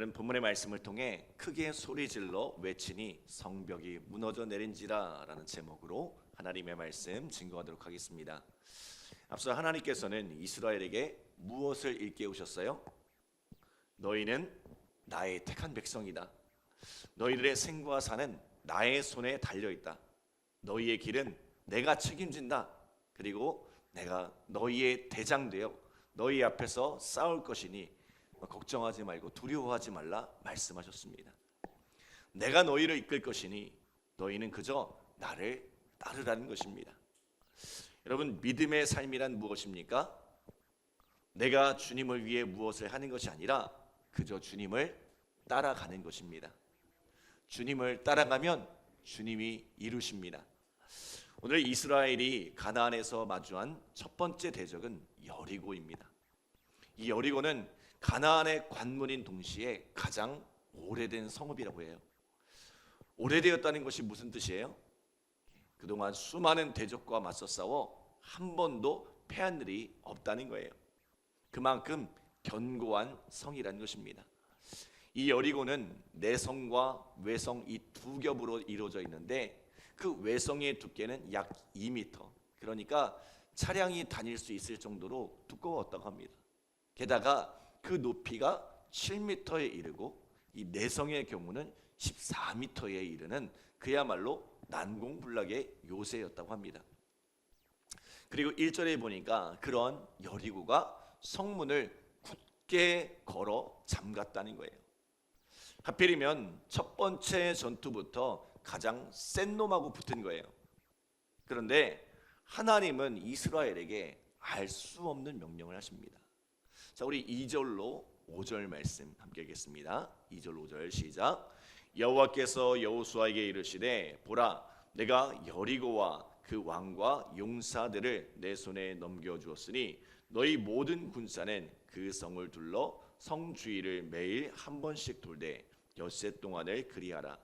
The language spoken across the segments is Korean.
오늘은 본문의 말씀을 통해 크게 소리질러 외치니 성벽이 무너져 내린지라 라는 제목으로 하나님의 말씀 증거하도록 하겠습니다. 앞서 하나님께서는 이스라엘에게 무엇을 일깨우셨어요? 너희는 나의 택한 백성이다. 너희들의 생과 사는 나의 손에 달려있다. 너희의 길은 내가 책임진다. 그리고 내가 너희의 대장 되어 너희 앞에서 싸울 것이니 걱정하지 말고 두려워하지 말라 말씀하셨습니다. 내가 너희를 이끌 것이니 너희는 그저 나를 따르라는 것입니다. 여러분, 믿음의 삶이란 무엇입니까? 내가 주님을 위해 무엇을 하는 것이 아니라 그저 주님을 따라가는 것입니다. 주님을 따라가면 주님이 이루십니다. 오늘 이스라엘이 가나안에서 마주한 첫 번째 대적은 여리고입니다. 이 여리고는 가나안의 관문인 동시에 가장 오래된 성읍이라고 해요. 오래되었다는 것이 무슨 뜻이에요? 그동안 수많은 대적과 맞서 싸워 한 번도 패한 일이 없다는 거예요. 그만큼 견고한 성이라는 것입니다. 이 여리고는 내성과 외성 이 두 겹으로 이루어져 있는데 그 외성의 두께는 약 2m, 그러니까 차량이 다닐 수 있을 정도로 두꺼웠다고 합니다. 게다가 그 높이가 7m에 이르고 이 내성의 경우는 14m에 이르는 그야말로 난공불락의 요새였다고 합니다. 그리고 1절에 보니까 그런 여리고가 성문을 굳게 걸어 잠갔다는 거예요. 하필이면 첫 번째 전투부터 가장 센 놈하고 붙은 거예요. 그런데 하나님은 이스라엘에게 알 수 없는 명령을 하십니다. 자, 우리 2절로 5절 말씀 함께 읽겠습니다. 2절 5절 시작. 여호와께서 여호수아에게 이르시되 보라, 내가 여리고와 그 왕과 용사들을 내 손에 넘겨주었으니 너희 모든 군사는 그 성을 둘러 성 주위를 매일 한 번씩 돌되 엿새 동안을 그리하라.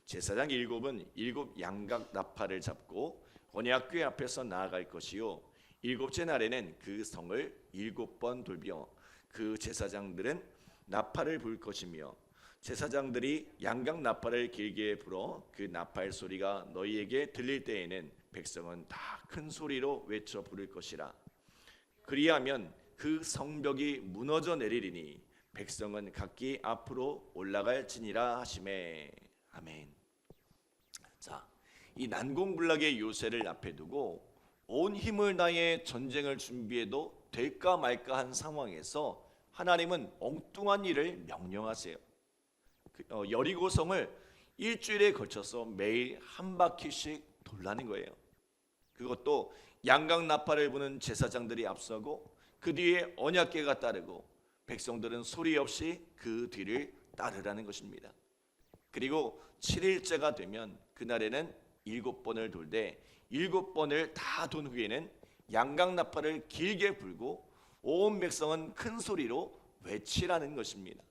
제사장 7은 7 양각 나팔을 잡고 언약궤 앞에서 나아갈 것이요 7째 날에는 그 성을 7번 돌며 그 제사장들은 나팔을 불 것이며 제사장들이 양각 나팔을 길게 불어 그 나팔 소리가 너희에게 들릴 때에는 백성은 다 큰 소리로 외쳐 부를 것이라. 그리하면 그 성벽이 무너져 내리리니 백성은 각기 앞으로 올라갈지니라 하시매. 아멘. 자, 이 난공불락의 요새를 앞에 두고 온 힘을 다해 전쟁을 준비해도 될까 말까 한 상황에서 하나님은 엉뚱한 일을 명령하세요. 여리고성을 일주일에 걸쳐서 매일 한 바퀴씩 돌라는 거예요. 그것도 양각 나팔을 부는 제사장들이 앞서고 그 뒤에 언약궤가 따르고 백성들은 소리 없이 그 뒤를 따르라는 것입니다. 그리고 7일째가 되면 그날에는 7번을 돌되 7번을 다 돈 후에는 양각 나팔을 길게 불고 온 백성은 큰 소리로 외치라는 것입니다.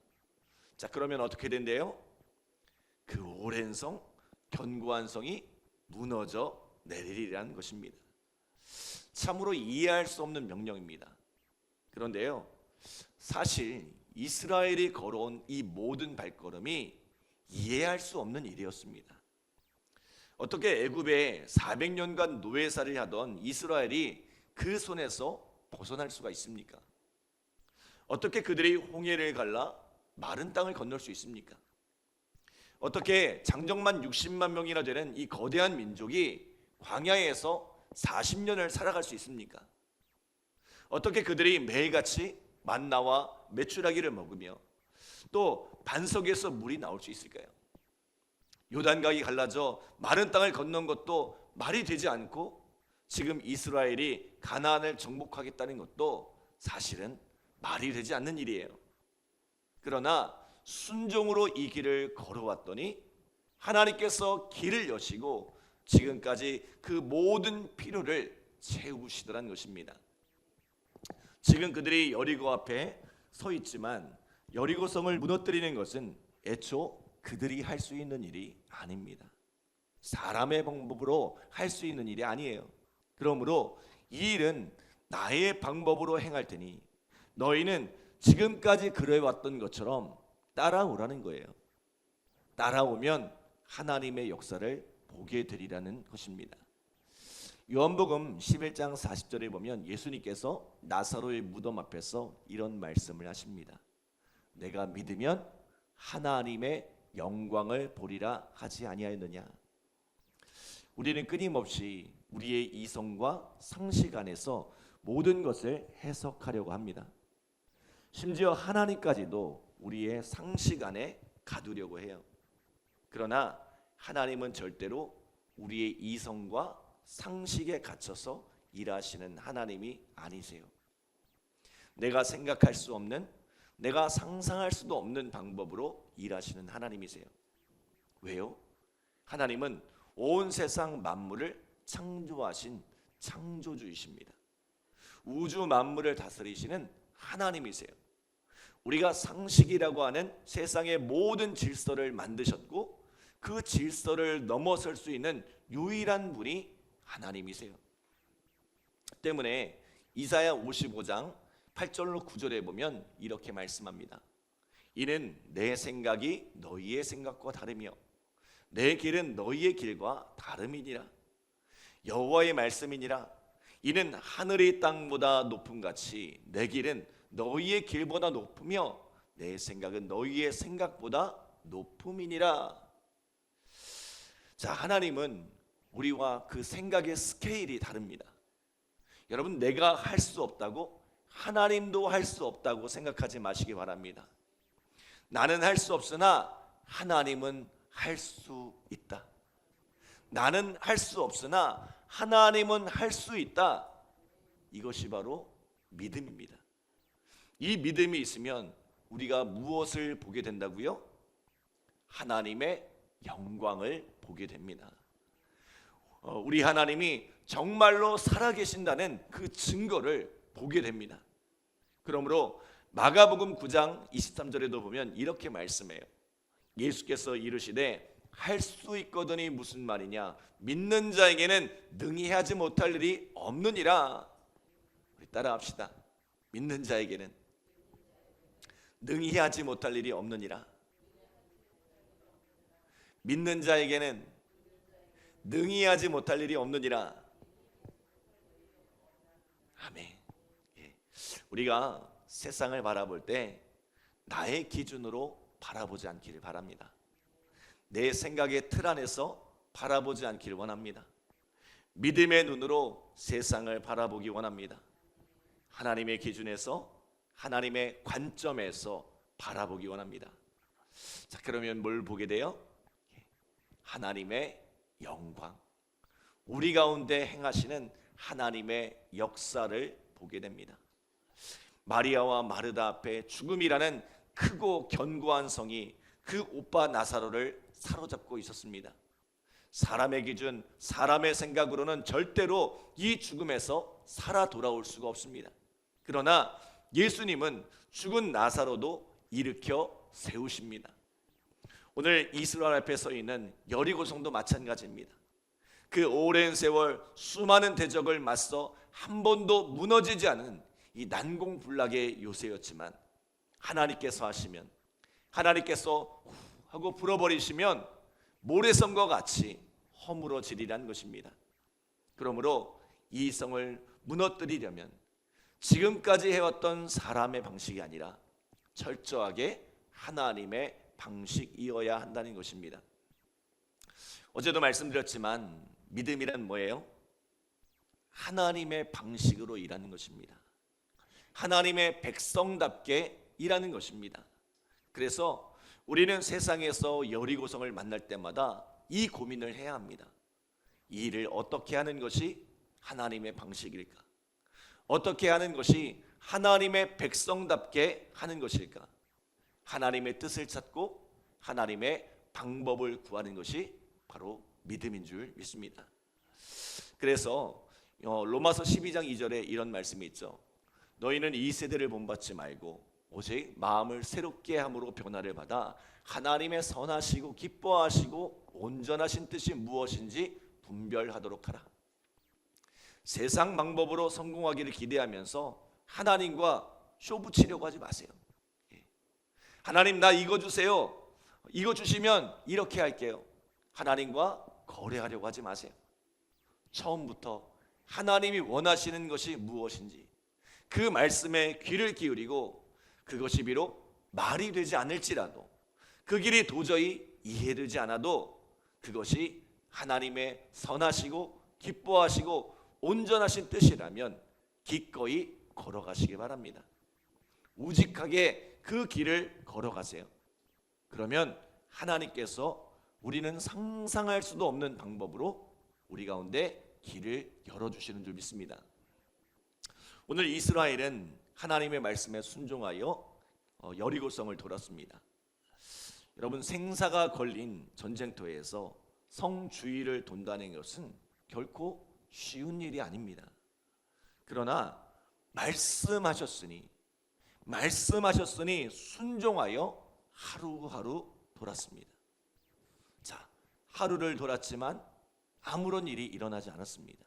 자, 그러면 어떻게 된대요? 그 오랜 성, 견고한 성이 무너져 내리리라는 것입니다. 참으로 이해할 수 없는 명령입니다. 그런데요, 사실 이스라엘이 걸어온 이 모든 발걸음이 이해할 수 없는 일이었습니다. 어떻게 애굽에 400년간 노예살이를 하던 이스라엘이 그 손에서 벗어날 수가 있습니까? 어떻게 그들이 홍해를 갈라 마른 땅을 건널 수 있습니까? 어떻게 장정만 60만 명이나 되는 이 거대한 민족이 광야에서 40년을 살아갈 수 있습니까? 어떻게 그들이 매일같이 만나와 메추라기를 먹으며 또 반석에서 물이 나올 수 있을까요? 요단강이 갈라져 마른 땅을 건넌 것도 말이 되지 않고 지금 이스라엘이 가나안을 정복하겠다는 것도 사실은 말이 되지 않는 일이에요. 그러나 순종으로 이 길을 걸어왔더니 하나님께서 길을 여시고 지금까지 그 모든 필요를 채우시더라는 것입니다. 지금 그들이 여리고 앞에 서 있지만 여리고성을 무너뜨리는 것은 애초 그들이 할 수 있는 일이 아닙니다. 사람의 방법으로 할 수 있는 일이 아니에요. 그러므로 이 일은 나의 방법으로 행할 테니 너희는 지금까지 그래왔던 것처럼 따라오라는 거예요. 따라오면 하나님의 역사를 보게 되리라는 것입니다. 요한복음 11장 40절에 보면 예수님께서 나사로의 무덤 앞에서 이런 말씀을 하십니다. 내가 믿으면 하나님의 영광을 보리라 하지 아니하였느냐. 우리는 끊임없이 우리의 이성과 상식 안에서 모든 것을 해석하려고 합니다. 심지어 하나님까지도 우리의 상식 안에 가두려고 해요. 그러나 하나님은 절대로 우리의 이성과 상식에 갇혀서 일하시는 하나님이 아니세요. 내가 생각할 수 없는, 내가 상상할 수도 없는 방법으로 일하시는 하나님이세요. 왜요? 하나님은 온 세상 만물을 창조하신 창조주이십니다. 우주 만물을 다스리시는 하나님이세요. 우리가 상식이라고 하는 세상의 모든 질서를 만드셨고 그 질서를 넘어설 수 있는 유일한 분이 하나님이세요. 때문에 이사야 55장 8절로 9절에 보면 이렇게 말씀합니다. 이는 내 생각이 너희의 생각과 다르며 내 길은 너희의 길과 다름이니라. 여호와의 말씀이니라. 이는 하늘이 땅보다 높음같이 내 길은 너희의 길보다 높으며 내 생각은 너희의 생각보다 높음이니라. 자, 하나님은 우리와 그 생각의 스케일이 다릅니다. 여러분, 내가 할 수 없다고 하나님도 할 수 없다고 생각하지 마시기 바랍니다. 나는 할 수 없으나 하나님은 할 수 있다. 나는 할 수 없으나 하나님은 할 수 있다. 이것이 바로 믿음입니다. 이 믿음이 있으면 우리가 무엇을 보게 된다고요? 하나님의 영광을 보게 됩니다. 우리 하나님이 정말로 살아계신다는 그 증거를 보게 됩니다. 그러므로 마가복음 9장 23절에도 보면 이렇게 말씀해요. 예수께서 이르시되 할 수 있거든이 무슨 말이냐? 믿는 자에게는 능히 하지 못할 일이 없느니라. 우리 따라합시다. 믿는 자에게는 능히 하지 못할 일이 없느니라. 믿는 자에게는 능히 하지 못할 일이 없느니라. 아멘. 우리가 세상을 바라볼 때 나의 기준으로 바라보지 않기를 바랍니다. 내 생각의 틀 안에서 바라보지 않기를 원합니다. 믿음의 눈으로 세상을 바라보기 원합니다. 하나님의 기준에서, 하나님의 관점에서 바라보기 원합니다. 자, 그러면 뭘 보게 돼요? 하나님의 영광, 우리 가운데 행하시는 하나님의 역사를 보게 됩니다. 마리아와 마르다 앞에 죽음이라는 크고 견고한 성이 그 오빠 나사로를 사로잡고 있었습니다. 사람의 기준, 사람의 생각으로는 절대로 이 죽음에서 살아 돌아올 수가 없습니다. 그러나 예수님은 죽은 나사로도 일으켜 세우십니다. 오늘 이스라엘 앞에 서 있는 여리고성도 마찬가지입니다. 그 오랜 세월 수많은 대적을 맞서 한 번도 무너지지 않은 이 난공불락의 요새였지만 하나님께서 하시면, 하나님께서 하고 불어버리시면 모래성과 같이 허물어지리란 것입니다. 그러므로 이 성을 무너뜨리려면 지금까지 해왔던 사람의 방식이 아니라 철저하게 하나님의 방식이어야 한다는 것입니다. 어제도 말씀드렸지만 믿음이란 뭐예요? 하나님의 방식으로 일하는 것입니다. 하나님의 백성답게 일하는 것입니다. 그래서 우리는 세상에서 여리고성을 만날 때마다 이 고민을 해야 합니다. 이 일을 어떻게 하는 것이 하나님의 방식일까? 어떻게 하는 것이 하나님의 백성답게 하는 것일까? 하나님의 뜻을 찾고 하나님의 방법을 구하는 것이 바로 믿음인 줄 믿습니다. 그래서 로마서 12장 2절에 이런 말씀이 있죠. 너희는 이 세대를 본받지 말고 오직 마음을 새롭게 함으로 변화를 받아 하나님의 선하시고 기뻐하시고 온전하신 뜻이 무엇인지 분별하도록 하라. 세상 방법으로 성공하기를 기대하면서 하나님과 쇼 붙이려고 하지 마세요. 하나님 나 이거 주세요. 이거 주시면 이렇게 할게요. 하나님과 거래하려고 하지 마세요. 처음부터 하나님이 원하시는 것이 무엇인지 그 말씀에 귀를 기울이고 그것이 비록 말이 되지 않을지라도 그 길이 도저히 이해되지 않아도 그것이 하나님의 선하시고 기뻐하시고 온전하신 뜻이라면 기꺼이 걸어가시기 바랍니다. 우직하게 그 길을 걸어가세요. 그러면 하나님께서 우리는 상상할 수도 없는 방법으로 우리 가운데 길을 열어주시는 줄 믿습니다. 오늘 이스라엘은 하나님의 말씀에 순종하여 여리고성을 돌았습니다. 여러분, 생사가 걸린 전쟁터에서 성 주위를 돈다는 것은 결코 쉬운 일이 아닙니다. 그러나 말씀하셨으니 순종하여 하루하루 돌았습니다. 자, 하루를 돌았지만 아무런 일이 일어나지 않았습니다.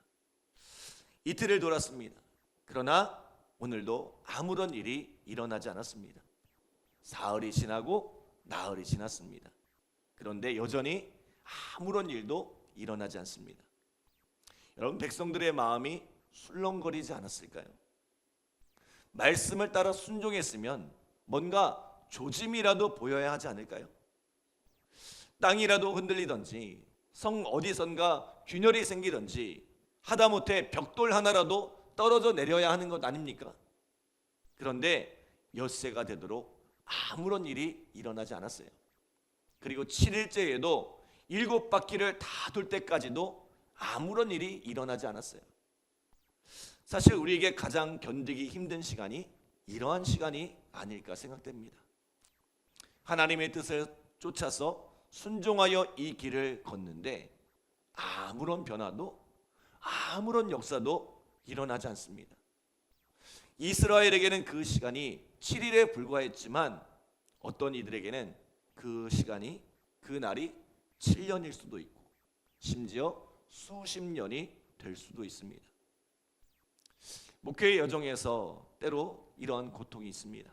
이틀을 돌았습니다. 그러나 오늘도 아무런 일이 일어나지 않았습니다. 사흘이 지나고 나흘이 지났습니다. 그런데 여전히 아무런 일도 일어나지 않습니다. 여러분, 백성들의 마음이 술렁거리지 않았을까요? 말씀을 따라 순종했으면 뭔가 조짐이라도 보여야 하지 않을까요? 땅이라도 흔들리든지 성 어디선가 균열이 생기든지 하다못해 벽돌 하나라도 떨어져 내려야 하는 것 아닙니까? 그런데 엿새가 되도록 아무런 일이 일어나지 않았어요. 그리고 7일째에도 7바퀴를 다 돌 때까지도 아무런 일이 일어나지 않았어요. 사실 우리에게 가장 견디기 힘든 시간이 이러한 시간이 아닐까 생각됩니다. 하나님의 뜻을 쫓아서 순종하여 이 길을 걷는데 아무런 변화도 아무런 역사도 일어나지 않습니다. 이스라엘에게는 그 시간이 7일에 불과했지만 어떤 이들에게는 그 시간이 그 날이 7년일 수도 있고 심지어 수십 년이 될 수도 있습니다. 목회의 여정에서 때로 이러한 고통이 있습니다.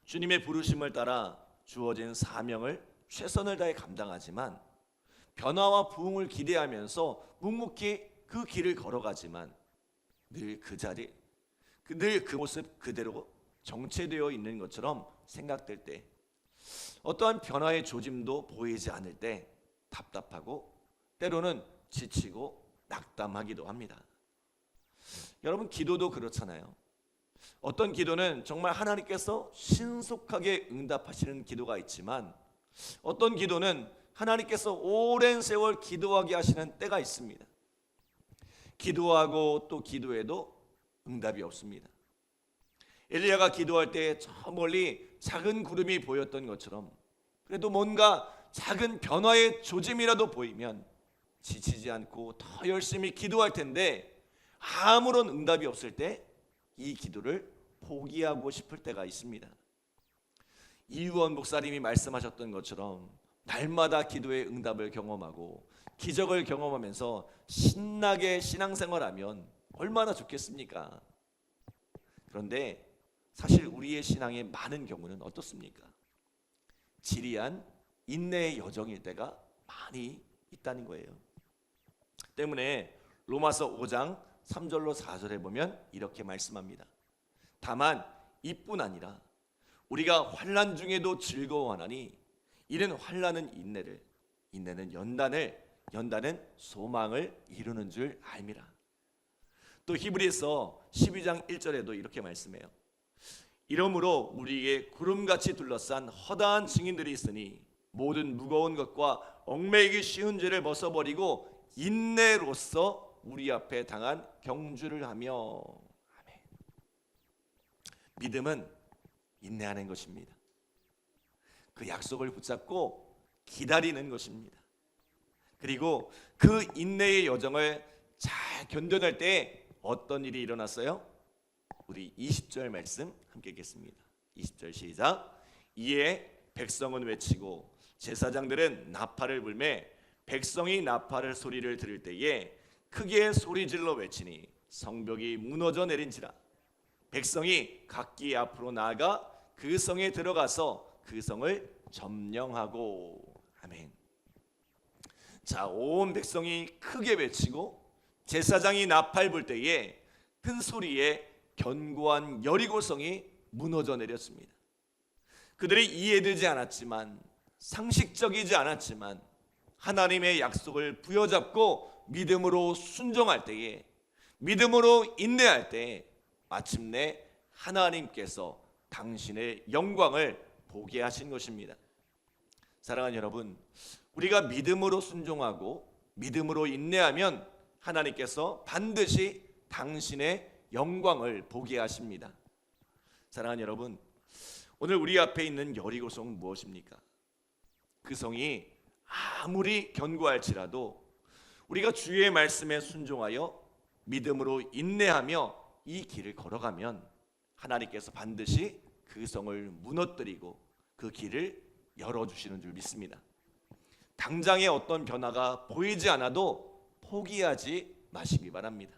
주님의 부르심을 따라 주어진 사명을 최선을 다해 감당하지만 변화와 부흥을 기대하면서 묵묵히 그 길을 걸어가지만 늘 그 자리, 늘 그 모습 그대로 정체되어 있는 것처럼 생각될 때, 어떠한 변화의 조짐도 보이지 않을 때 답답하고 때로는 지치고 낙담하기도 합니다. 여러분, 기도도 그렇잖아요. 어떤 기도는 정말 하나님께서 신속하게 응답하시는 기도가 있지만 어떤 기도는 하나님께서 오랜 세월 기도하게 하시는 때가 있습니다. 기도하고 또 기도해도 응답이 없습니다. 엘리야가 기도할 때 저 멀리 작은 구름이 보였던 것처럼 그래도 뭔가 작은 변화의 조짐이라도 보이면 지치지 않고 더 열심히 기도할 텐데 아무런 응답이 없을 때 이 기도를 포기하고 싶을 때가 있습니다. 이유원 목사님이 말씀하셨던 것처럼 날마다 기도의 응답을 경험하고 기적을 경험하면서 신나게 신앙생활하면 얼마나 좋겠습니까? 그런데 사실 우리의 신앙의 많은 경우는 어떻습니까? 지리한 인내의 여정일 때가 많이 있다는 거예요. 때문에 로마서 5장 3절로 4절에 보면 이렇게 말씀합니다. 다만 이뿐 아니라 우리가 환난 중에도 즐거워하나니 이는 환난은 인내를, 인내는 연단을, 연단은 소망을 이루는 줄 알미라. 또 히브리서 12장 1절에도 이렇게 말씀해요. 이러므로 우리에게 구름같이 둘러싼 허다한 증인들이 있으니 모든 무거운 것과 얽매이기 쉬운 죄를 벗어버리고 인내로써 우리 앞에 당한 경주를 하며. 아멘. 믿음은 인내하는 것입니다. 그 약속을 붙잡고 기다리는 것입니다. 그리고 그 인내의 여정을 잘 견뎌낼 때 어떤 일이 일어났어요? 우리 20절 말씀 함께 읽겠습니다. 20절 시작. 이에 백성은 외치고 제사장들은 나팔을 불매 백성이 나팔을 소리를 들을 때에 크게 소리질러 외치니 성벽이 무너져 내린지라. 백성이 각기 앞으로 나아가 그 성에 들어가서 그 성을 점령하고. 아멘. 자, 온 백성이 크게 외치고 제사장이 나팔 불 때에 큰 소리에 견고한 여리고성이 무너져 내렸습니다. 그들이 이해되지 않았지만, 상식적이지 않았지만 하나님의 약속을 부여잡고 믿음으로 순종할 때에, 믿음으로 인내할 때에 마침내 하나님께서 당신의 영광을 보게 하신 것입니다. 사랑하는 여러분, 우리가 믿음으로 순종하고 믿음으로 인내하면 하나님께서 반드시 당신의 영광을 보게 하십니다. 사랑하는 여러분, 오늘 우리 앞에 있는 여리고성은 무엇입니까? 그 성이 아무리 견고할지라도 우리가 주의 말씀에 순종하여 믿음으로 인내하며 이 길을 걸어가면 하나님께서 반드시 그 성을 무너뜨리고 그 길을 열어주시는 줄 믿습니다. 당장의 어떤 변화가 보이지 않아도 포기하지 마시기 바랍니다.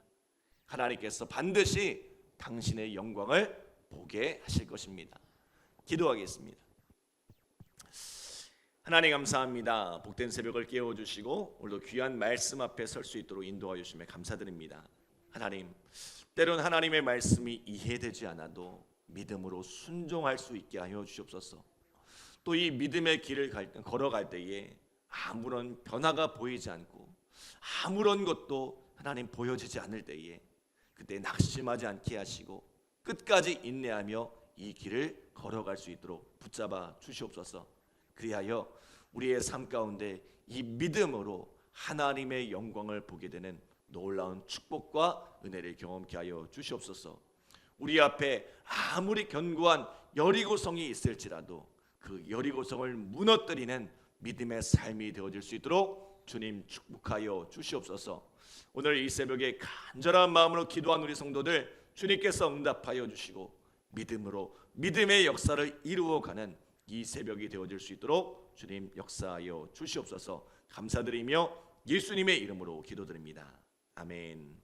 하나님께서 반드시 당신의 영광을 보게 하실 것입니다. 기도하겠습니다. 하나님 감사합니다. 복된 새벽을 깨워주시고 오늘도 귀한 말씀 앞에 설 수 있도록 인도하여 주심에 감사드립니다. 하나님, 때론 하나님의 말씀이 이해되지 않아도 믿음으로 순종할 수 있게 하여 주시옵소서. 또 이 믿음의 길을 걸어갈 때에 아무런 변화가 보이지 않고 아무런 것도 하나님 보여지지 않을 때에 그때 낙심하지 않게 하시고 끝까지 인내하며 이 길을 걸어갈 수 있도록 붙잡아 주시옵소서. 그리하여 우리의 삶 가운데 이 믿음으로 하나님의 영광을 보게 되는 놀라운 축복과 은혜를 경험케 하여 주시옵소서. 우리 앞에 아무리 견고한 여리고성이 있을지라도 그 여리고성을 무너뜨리는 믿음의 삶이 되어질 수 있도록 주님 축복하여 주시옵소서. 오늘 이 새벽에 간절한 마음으로 기도한 우리 성도들 주님께서 응답하여 주시고 믿음으로 믿음의 역사를 이루어가는 이 새벽이 되어질 수 있도록 주님 역사하여 주시옵소서. 감사드리며 예수님의 이름으로 기도드립니다. 아멘.